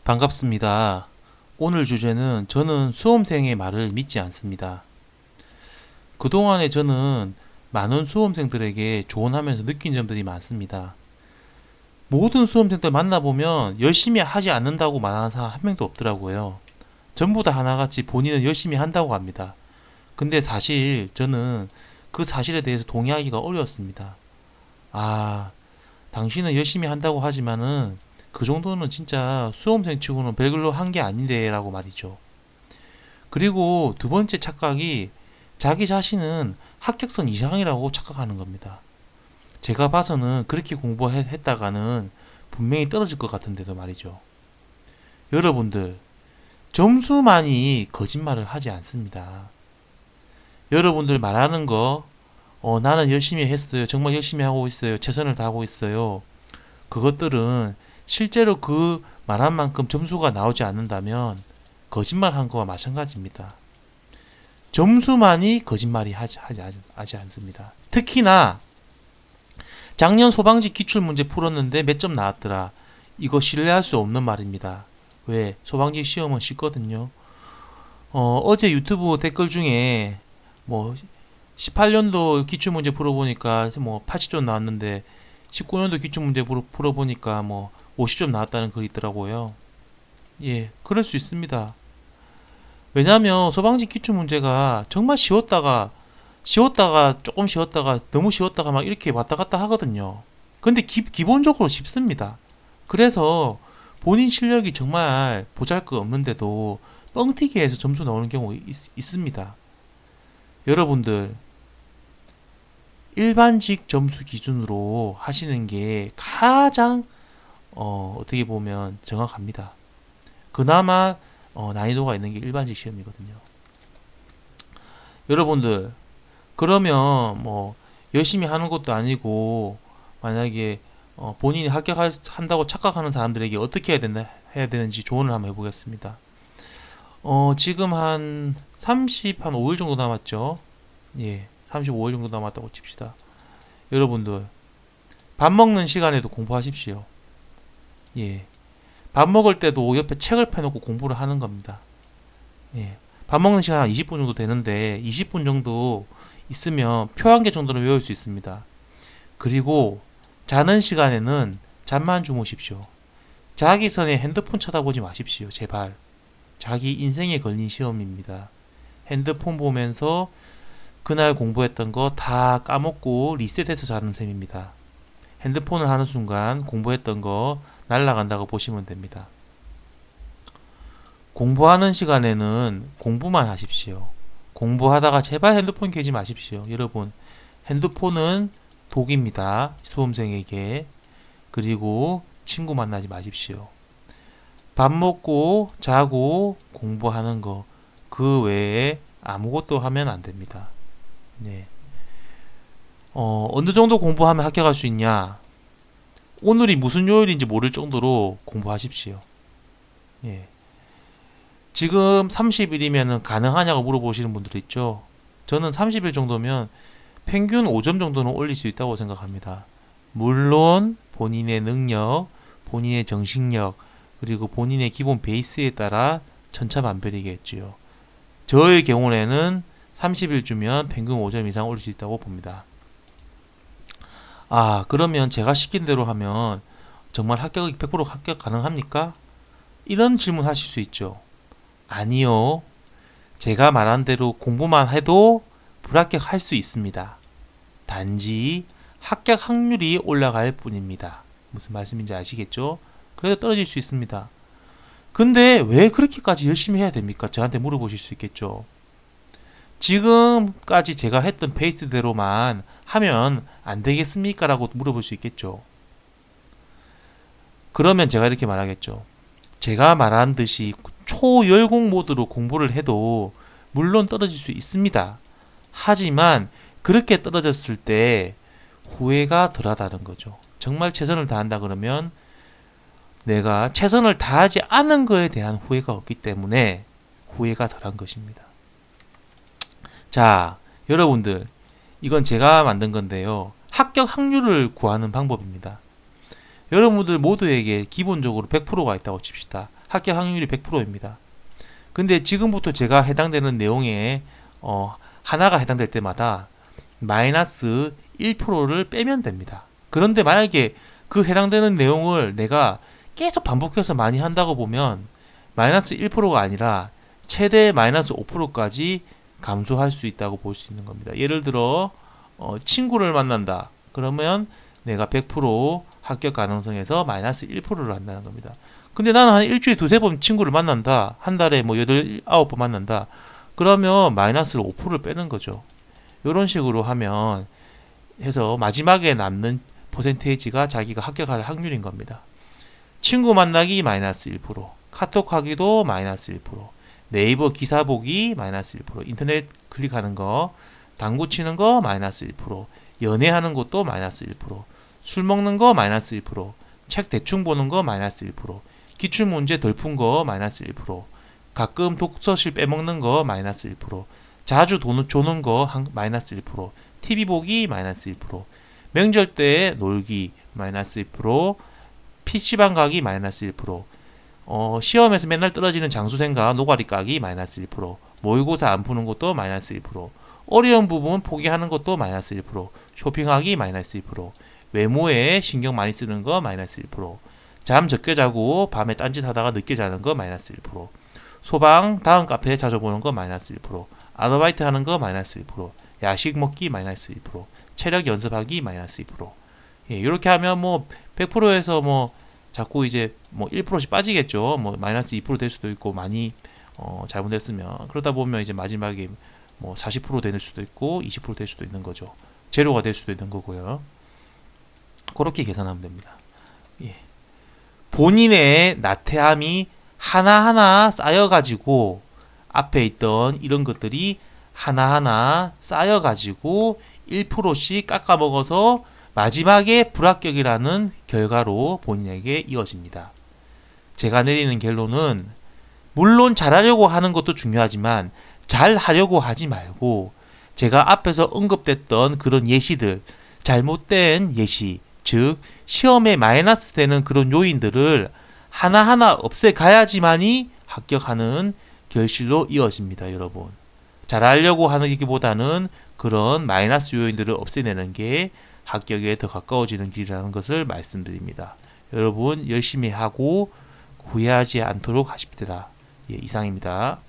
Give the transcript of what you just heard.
반갑습니다. 오늘 주제는 저는 수험생의 말을 믿지 않습니다. 그동안에 저는 많은 수험생들에게 조언하면서 느낀 점들이 많습니다. 모든 수험생들 만나보면 열심히 하지 않는다고 말하는 사람 한 명도 없더라고요. 전부 다 하나같이 본인은 열심히 한다고 합니다. 근데 사실 저는 그 사실에 대해서 동의하기가 어려웠습니다. 아, 당신은 열심히 한다고 하지만은 그 정도는 진짜 수험생 치고는 별걸로 한 게 아닌데 라고 말이죠. 그리고 두 번째 착각이 자기 자신은 합격선 이상이라고 착각하는 겁니다. 제가 봐서는 그렇게 공부했다가는 분명히 떨어질 것 같은데도 말이죠. 여러분들, 점수만이 거짓말을 하지 않습니다. 여러분들 말하는 거, 나는 열심히 했어요. 정말 열심히 하고 있어요. 최선을 다하고 있어요. 그것들은 실제로 그 말한 만큼 점수가 나오지 않는다면 거짓말 한 거와 마찬가지입니다. 점수만이 거짓말이 하지 않습니다. 특히나 작년 소방직 기출문제 풀었는데 몇 점 나왔더라. 이거 신뢰할 수 없는 말입니다. 왜? 소방직 시험은 쉽거든요. 어제 유튜브 댓글 중에 뭐 18년도 기출문제 풀어보니까 뭐 80점 나왔는데 19년도 기출문제 풀어보니까 뭐 50점 나왔다는 글이 있더라고요. 예, 그럴 수 있습니다. 왜냐하면 소방직 기출문제가 정말 쉬웠다가 조금 쉬웠다가 너무 쉬웠다가 막 이렇게 왔다 갔다 하거든요. 근데 기본적으로 쉽습니다. 그래서 본인 실력이 정말 보잘것없는데도 뻥튀기해서 점수 나오는 경우 있습니다. 여러분들 일반직 점수 기준으로 하시는 게 가장 어떻게 보면 정확합니다. 그나마 난이도가 있는 게 일반직 시험이거든요. 여러분들 그러면 뭐 열심히 하는 것도 아니고 만약에 본인이 합격한다고 착각하는 사람들에게 어떻게 해야 되는지 조언을 한번 해보겠습니다. 지금 한 5일 정도 남았죠. 예, 35일 정도 남았다고 칩시다. 여러분들 밥 먹는 시간에도 공부하십시오. 예, 밥 먹을 때도 옆에 책을 펴놓고 공부를 하는 겁니다. 예, 밥 먹는 시간 한 20분 정도 되는데 20분 정도 있으면 표 한 개 정도는 외울 수 있습니다. 그리고 자는 시간에는 잠만 주무십시오. 자기 전에 핸드폰 쳐다보지 마십시오. 제발. 자기 인생에 걸린 시험입니다. 핸드폰 보면서 그날 공부했던 거 다 까먹고 리셋해서 자는 셈입니다. 핸드폰을 하는 순간 공부했던 거 날아간다고 보시면 됩니다. 공부하는 시간에는 공부만 하십시오. 공부하다가 제발 핸드폰 켜지 마십시오. 여러분, 핸드폰은 독입니다. 수험생에게. 그리고 친구 만나지 마십시오. 밥 먹고 자고 공부하는 거, 그 외에 아무것도 하면 안 됩니다. 네. 어느 정도 공부하면 합격할 수 있냐? 오늘이 무슨 요일인지 모를 정도로 공부하십시오. 예. 지금 30일이면 가능하냐고 물어보시는 분들 있죠. 저는 30일 정도면 평균 5점 정도는 올릴 수 있다고 생각합니다. 물론 본인의 능력, 본인의 정신력, 그리고 본인의 기본 베이스에 따라 천차만별이겠지요. 저의 경우에는 30일 주면 평균 5점 이상 올릴 수 있다고 봅니다. 그러면 제가 시킨 대로 하면 정말 100% 합격 가능합니까? 이런 질문 하실 수 있죠. 아니요. 제가 말한 대로 공부만 해도 불합격할 수 있습니다. 단지 합격 확률이 올라갈 뿐입니다. 무슨 말씀인지 아시겠죠? 그래도 떨어질 수 있습니다. 근데 왜 그렇게까지 열심히 해야 됩니까? 저한테 물어보실 수 있겠죠. 지금까지 제가 했던 페이스대로만 하면 안 되겠습니까? 라고 물어볼 수 있겠죠. 그러면 제가 이렇게 말하겠죠. 제가 말한 듯이 초열공 모드로 공부를 해도 물론 떨어질 수 있습니다. 하지만 그렇게 떨어졌을 때 후회가 덜하다는 거죠. 정말 최선을 다한다 그러면 내가 최선을 다하지 않은 거에 대한 후회가 없기 때문에 후회가 덜한 것입니다. 자, 여러분들 이건 제가 만든 건데요. 합격 확률을 구하는 방법입니다. 여러분들 모두에게 기본적으로 100%가 있다고 칩시다. 합격 확률이 100%입니다. 근데 지금부터 제가 해당되는 내용에 하나가 해당될 때마다 마이너스 1%를 빼면 됩니다. 그런데 만약에 그 해당되는 내용을 내가 계속 반복해서 많이 한다고 보면 마이너스 1%가 아니라 최대 마이너스 5%까지 감소할 수 있다고 볼 수 있는 겁니다. 예를 들어 친구를 만난다. 그러면 내가 100% 합격 가능성에서 마이너스 1%를 한다는 겁니다. 근데 나는 한 일주일에 두세 번 친구를 만난다. 한 달에 뭐 8, 9번 만난다. 그러면 마이너스를 5%를 빼는 거죠. 이런 식으로 하면 해서 마지막에 남는 퍼센테이지가 자기가 합격할 확률인 겁니다. 친구 만나기 마이너스 1%, 카톡 하기도 마이너스 1%, 네이버 기사 보기 마이너스 1%, 인터넷 클릭하는 거, 당구 치는 거 마이너스 1%, 연애하는 것도 마이너스 1%, 술 먹는 거 마이너스 1%, 책 대충 보는 거 마이너스 1%, 기출문제 덜 푼 거 마이너스 1%, 가끔 독서실 빼먹는 거 마이너스 1%, 자주 돈 조는 거 마이너스 1%, TV 보기 마이너스 1%, 명절 때 놀기 마이너스 1%, PC방 가기 마이너스 1%, 시험에서 맨날 떨어지는 장수생과 노가리 까기 마이너스 1%, 모의고사 안 푸는 것도 마이너스 1%, 어려운 부분 포기하는 것도 마이너스 1%, 쇼핑하기 마이너스 1%, 외모에 신경 많이 쓰는 거 마이너스 1%, 잠 적게 자고 밤에 딴짓 하다가 늦게 자는 거 마이너스 1%, 소방 다음 카페 찾아보는 거 마이너스 1%, 아르바이트 하는 거 마이너스 1%, 야식 먹기 마이너스 1%, 체력 연습하기 마이너스 2%. 예, 이렇게 하면 뭐 100%에서 뭐 자꾸 이제 뭐 1%씩 빠지겠죠. 뭐 마이너스 2% 될 수도 있고 많이 잘못했으면 그러다 보면 이제 마지막에 뭐 40%될 수도 있고 20%될 수도 있는 거죠. 제로가 될 수도 있는 거고요. 그렇게 계산하면 됩니다. 예. 본인의 나태함이 하나하나 쌓여가지고 앞에 있던 이런 것들이 하나하나 쌓여가지고 1%씩 깎아먹어서 마지막에 불합격이라는 결과로 본인에게 이어집니다. 제가 내리는 결론은 물론 잘하려고 하는 것도 중요하지만 잘하려고 하지 말고 제가 앞에서 언급됐던 그런 예시들, 잘못된 예시, 즉 시험에 마이너스 되는 그런 요인들을 하나하나 없애가야지만이 합격하는 결실로 이어집니다. 여러분. 잘하려고 하기보다는 그런 마이너스 요인들을 없애내는 게 합격에 더 가까워지는 길이라는 것을 말씀드립니다. 여러분 열심히 하고 후회하지 않도록 하십시다. 예, 이상입니다.